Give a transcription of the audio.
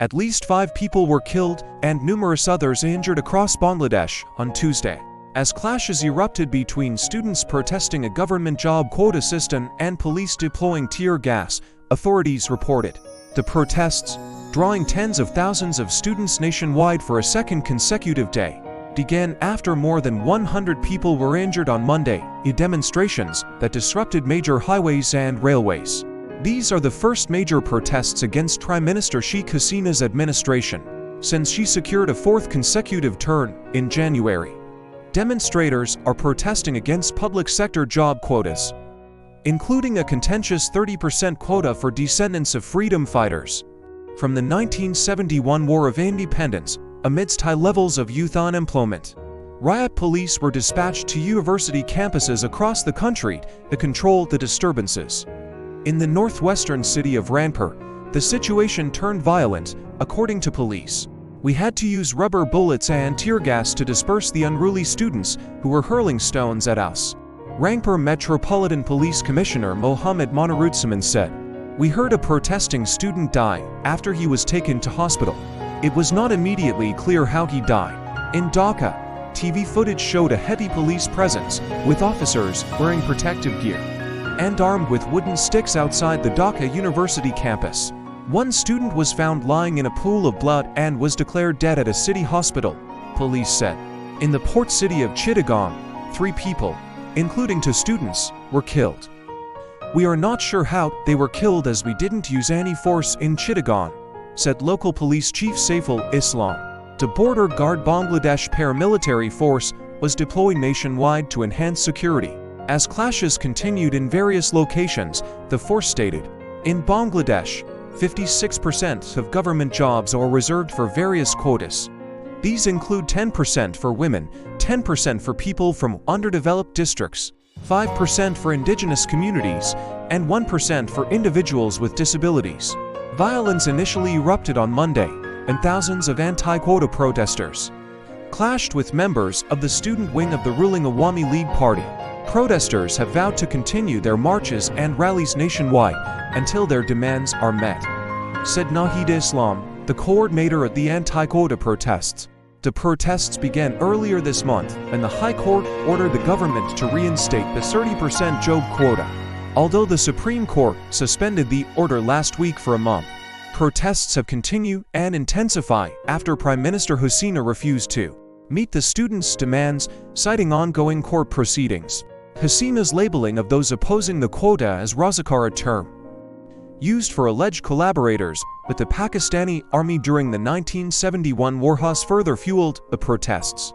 At least 5 people were killed and numerous others injured across Bangladesh on Tuesday, as clashes erupted between students protesting a government job quota system and police deploying tear gas, authorities reported. The protests, drawing tens of thousands of students nationwide for a second consecutive day, began after more than 100 people were injured on Monday in demonstrations that disrupted major highways and railways. These are the first major protests against Prime Minister Sheikh Hasina's administration since she secured a 4th consecutive term in January. Demonstrators are protesting against public sector job quotas, including a contentious 30% quota for descendants of freedom fighters from the 1971 War of Independence. Amidst high levels of youth unemployment, riot police were dispatched to university campuses across the country to control the disturbances. In the northwestern city of Ranpur, the situation turned violent, according to police. We had to use rubber bullets and tear gas to disperse the unruly students who were hurling stones at us. Rangpur Metropolitan Police Commissioner Mohammed Monirudzaman said, "We heard a protesting student die after he was taken to hospital. It was not immediately clear how he died." In Dhaka, TV footage showed a heavy police presence, with officers wearing protective gear and armed with wooden sticks outside the Dhaka University campus. One student was found lying in a pool of blood and was declared dead at a city hospital, police said. In the port city of Chittagong, 3 people, including 2 students, were killed. "We are not sure how they were killed as we didn't use any force in Chittagong," said local police chief Saiful Islam. The border guard Bangladesh paramilitary force was deployed nationwide to enhance security as clashes continued in various locations, the force stated. In Bangladesh, 56% of government jobs are reserved for various quotas. These include 10% for women, 10% for people from underdeveloped districts, 5% for indigenous communities, and 1% for individuals with disabilities. Violence initially erupted on Monday, and thousands of anti-quota protesters clashed with members of the student wing of the ruling Awami League Party. Protesters have vowed to continue their marches and rallies nationwide until their demands are met, said Nahid Islam, the coordinator of the anti-quota protests. The protests began earlier this month, and the High Court ordered the government to reinstate the 30% job quota, although the Supreme Court suspended the order last week for a month. Protests have continued and intensified after Prime Minister Hasina refused to meet the students' demands, citing ongoing court proceedings. Hasina's labeling of those opposing the quota as Razakar, a term used for alleged collaborators with the Pakistani army during the 1971 war, has further fueled the protests.